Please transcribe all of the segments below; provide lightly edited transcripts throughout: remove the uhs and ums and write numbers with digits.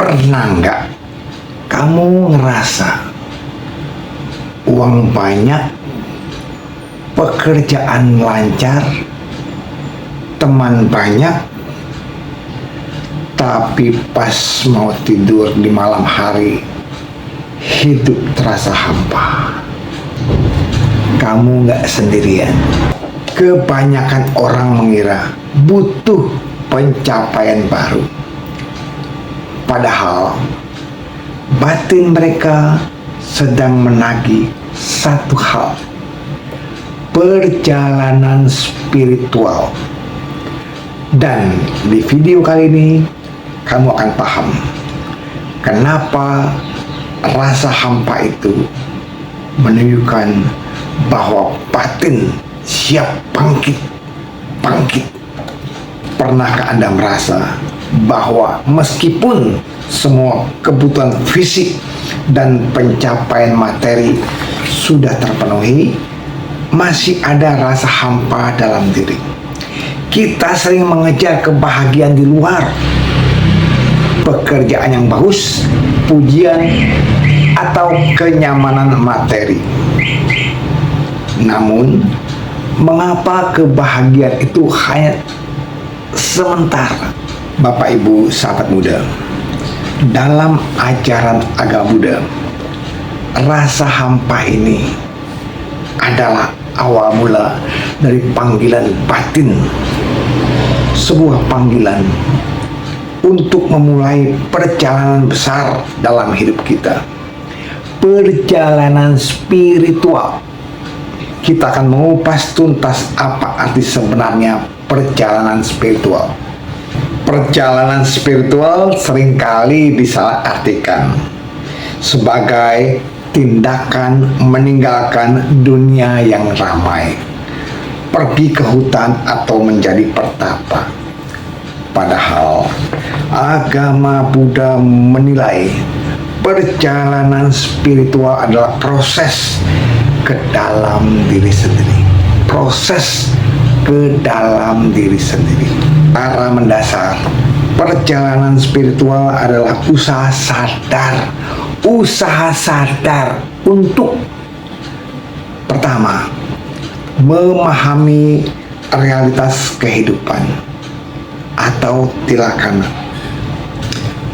Pernah nggak kamu ngerasa uang banyak, pekerjaan lancar, teman banyak, tapi pas mau tidur di malam hari, hidup terasa hampa? Kamu nggak sendirian. Kebanyakan orang mengira butuh pencapaian baru. Padahal batin mereka sedang menagih satu hal: perjalanan spiritual. Dan di video kali ini kamu akan paham kenapa rasa hampa itu menunjukkan bahwa batin siap bangkit. Pernahkah Anda merasa bahwa meskipun semua kebutuhan fisik dan pencapaian materi sudah terpenuhi, masih ada rasa hampa dalam diri? Kita sering mengejar kebahagiaan di luar, pekerjaan yang bagus, pujian, atau kenyamanan materi. Namun, mengapa kebahagiaan itu hanya sementara? Bapak Ibu sahabat muda, dalam ajaran agama Buddha, rasa hampa ini adalah awal mula dari panggilan batin, sebuah panggilan untuk memulai perjalanan besar dalam hidup kita, perjalanan spiritual. Kita akan mengupas tuntas apa arti sebenarnya perjalanan spiritual. Perjalanan spiritual seringkali disalahartikan sebagai tindakan meninggalkan dunia yang ramai, pergi ke hutan atau menjadi pertapa. Padahal agama Buddha menilai perjalanan spiritual adalah proses ke dalam diri sendiri. Proses ke dalam diri sendiri. Cara mendasar perjalanan spiritual adalah usaha sadar untuk pertama, memahami realitas kehidupan atau tilakana,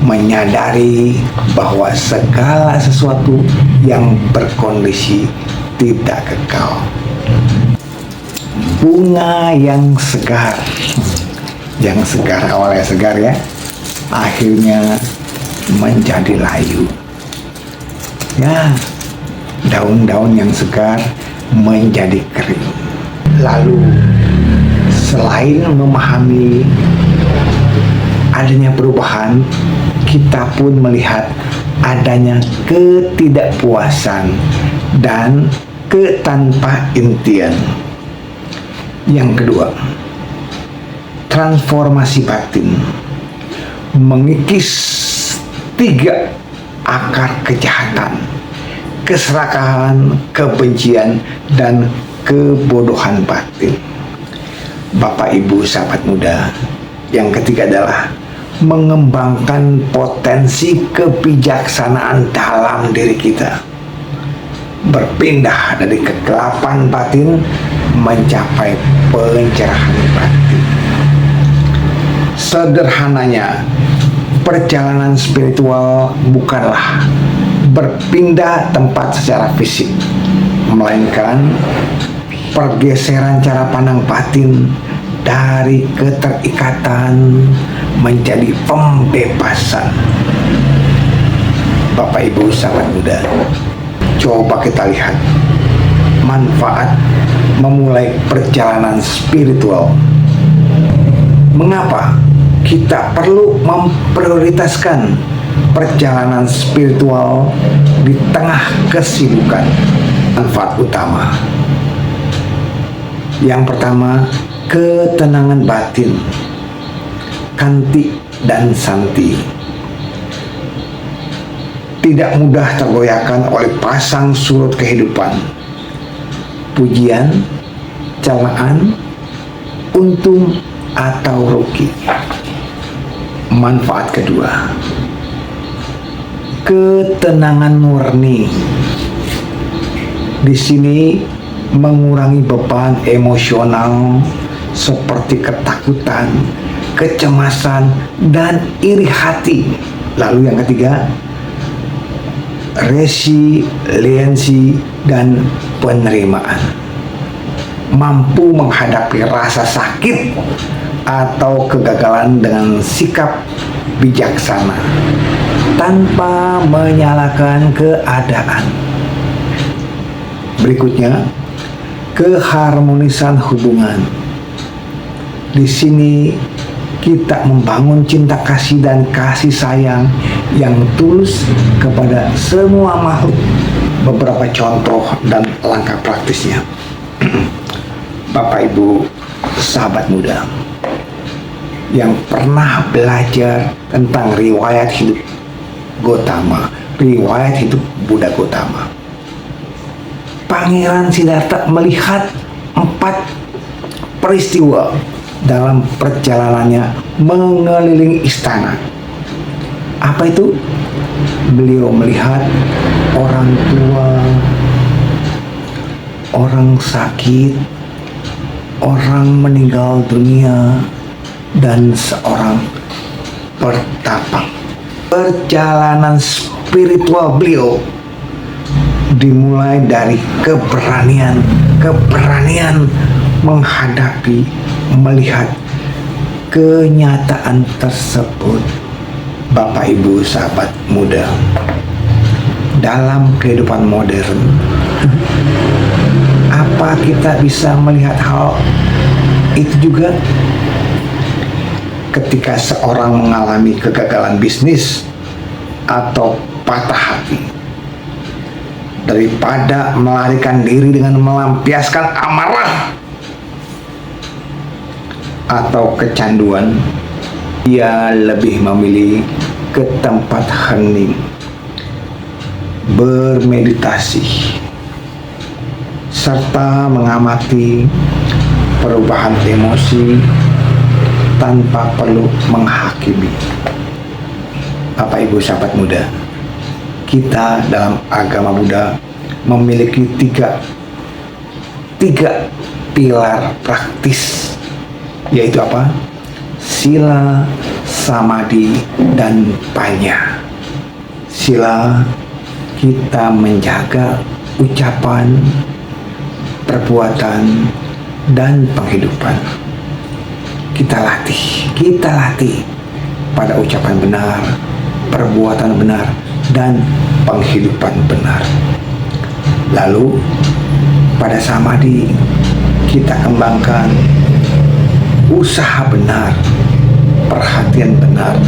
menyadari bahwa segala sesuatu yang berkondisi tidak kekal. Bunga yang segar awalnya segar ya, akhirnya menjadi layu. Ya, daun-daun yang segar menjadi kering. Lalu selain memahami adanya perubahan, kita pun melihat adanya ketidakpuasan dan ketanpa intian. Yang kedua, transformasi batin, mengikis 3 akar kejahatan, keserakahan, kebencian, dan kebodohan batin. Bapak Ibu sahabat muda, yang ketiga adalah mengembangkan potensi kebijaksanaan dalam diri kita, berpindah dari kegelapan batin mencapai pencerahan batin. Sederhananya, perjalanan spiritual bukanlah berpindah tempat secara fisik, melainkan pergeseran cara pandang batin dari keterikatan menjadi pembebasan. Bapak Ibu sahabat muda, coba kita lihat manfaat memulai perjalanan spiritual. Mengapa kita perlu memprioritaskan perjalanan spiritual di tengah kesibukan? Manfaat utama yang pertama, ketenangan batin, kanti dan santi, tidak mudah tergoyahkan oleh pasang surut kehidupan, pujian, celaan, untung atau rugi. Manfaat kedua, ketenangan murni. Di sini mengurangi beban emosional seperti ketakutan, kecemasan, dan iri hati. Lalu yang ketiga, resiliensi dan penerimaan. Mampu menghadapi rasa sakit atau kegagalan dengan sikap bijaksana tanpa menyalahkan keadaan. Berikutnya, keharmonisan hubungan. Di sini kita membangun cinta kasih dan kasih sayang yang tulus kepada semua makhluk. Beberapa contoh dan langkah praktisnya. Bapak Ibu sahabat muda yang pernah belajar tentang riwayat hidup Gotama, riwayat hidup Buddha Gotama, Pangeran Siddhartha melihat 4 peristiwa dalam perjalanannya mengelilingi istana. Apa itu? Beliau melihat orang tua, orang sakit, orang meninggal dunia, dan seorang pertapa. Perjalanan spiritual beliau dimulai dari keberanian menghadapi, melihat kenyataan tersebut. Bapak Ibu sahabat muda, dalam kehidupan modern, apa kita bisa melihat hal itu juga? Ketika seorang mengalami kegagalan bisnis atau patah hati, daripada melarikan diri dengan melampiaskan amarah atau kecanduan, ia lebih memilih ke tempat hening, bermeditasi, serta mengamati perubahan emosi tanpa perlu menghakimi. Bapak Ibu sahabat muda, kita dalam agama Buddha memiliki tiga pilar praktis, yaitu apa? Sila, samadhi, dan panya. Sila, kita menjaga ucapan, perbuatan, dan penghidupan. Kita latih pada ucapan benar, perbuatan benar, dan penghidupan benar. Lalu pada samadhi kita kembangkan usaha benar, perhatian benar,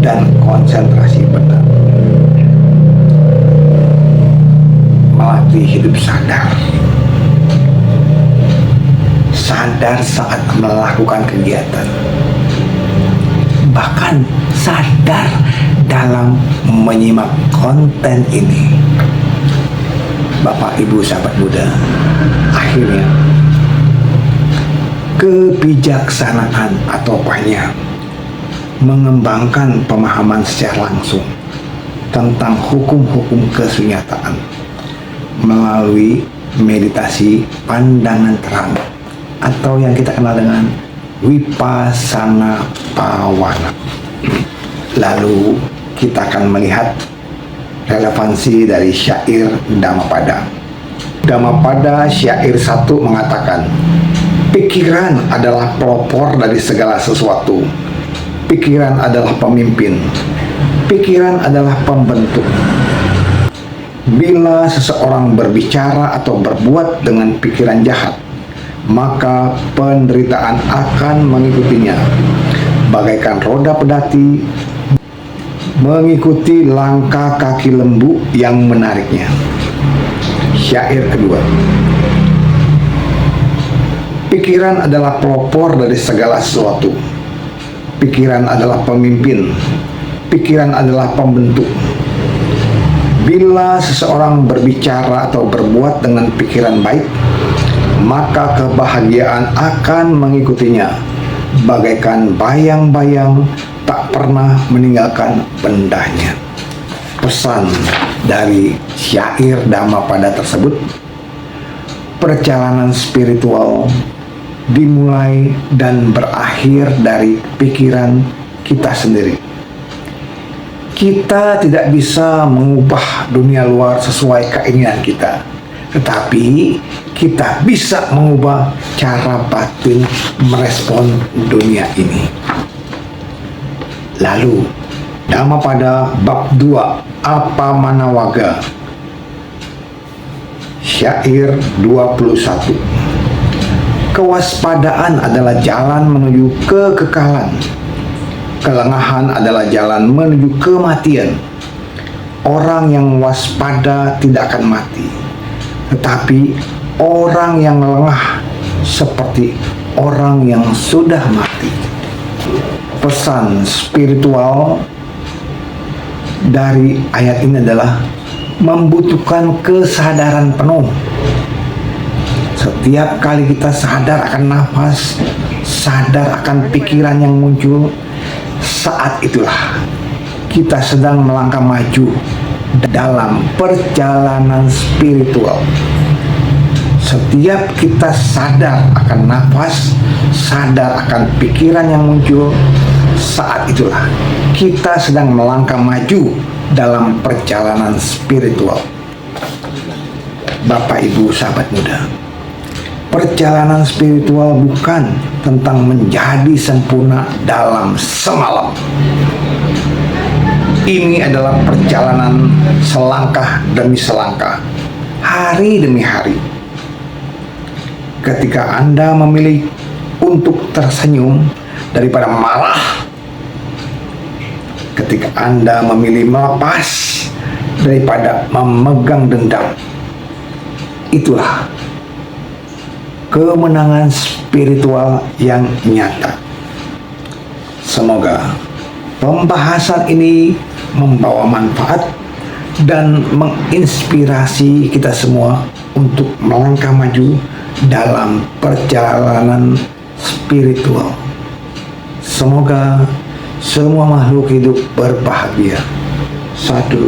dan konsentrasi benar. Melatih hidup sadar saat melakukan kegiatan, bahkan sadar dalam menyimak konten ini. Bapak Ibu sahabat muda, akhirnya kebijaksanaan atau panya mengembangkan pemahaman secara langsung tentang hukum-hukum kesunyataan melalui meditasi pandangan terang atau yang kita kenal dengan Vipassana Phawana. Lalu kita akan melihat relevansi dari syair Dhammapada. Dhammapada syair 1 mengatakan, pikiran adalah pelopor dari segala sesuatu. Pikiran adalah pemimpin. Pikiran adalah pembentuk. Bila seseorang berbicara atau berbuat dengan pikiran jahat, maka penderitaan akan mengikutinya, bagaikan roda pedati mengikuti langkah kaki lembu yang menariknya. Syair kedua, pikiran adalah pelopor dari segala sesuatu. Pikiran adalah pemimpin. Pikiran adalah pembentuk. Bila seseorang berbicara atau berbuat dengan pikiran baik, maka kebahagiaan akan mengikutinya, bagaikan bayang-bayang tak pernah meninggalkan bendahnya. pesan dari syair Dhammapada tersebut, perjalanan spiritual dimulai dan berakhir dari pikiran kita sendiri. Kita tidak bisa mengubah dunia luar sesuai keinginan kita, tetapi kita bisa mengubah cara batin merespon dunia ini. Lalu, Dhammapada bab 2, Appamanawaga, syair 21. Kewaspadaan adalah jalan menuju kekekalan. Kelengahan adalah jalan menuju kematian. Orang yang waspada tidak akan mati, tetapi orang yang lengah seperti orang yang sudah mati. Pesan spiritual dari ayat ini adalah membutuhkan kesadaran penuh. Setiap kali kita sadar akan nafas, sadar akan pikiran yang muncul, saat itulah kita sedang melangkah maju dalam perjalanan spiritual. Setiap kita sadar akan nafas, sadar akan pikiran yang muncul, saat itulah kita sedang melangkah maju dalam perjalanan spiritual. Bapak, Ibu, sahabat muda, perjalanan spiritual bukan tentang menjadi sempurna dalam semalam. Ini adalah perjalanan selangkah demi selangkah, hari demi hari. Ketika Anda memilih untuk tersenyum daripada marah, ketika Anda memilih melepas daripada memegang dendam, itulah kemenangan spiritual yang nyata. Semoga pembahasan ini membawa manfaat dan menginspirasi kita semua untuk melangkah maju dalam perjalanan spiritual. Semoga semua makhluk hidup berbahagia. Satu.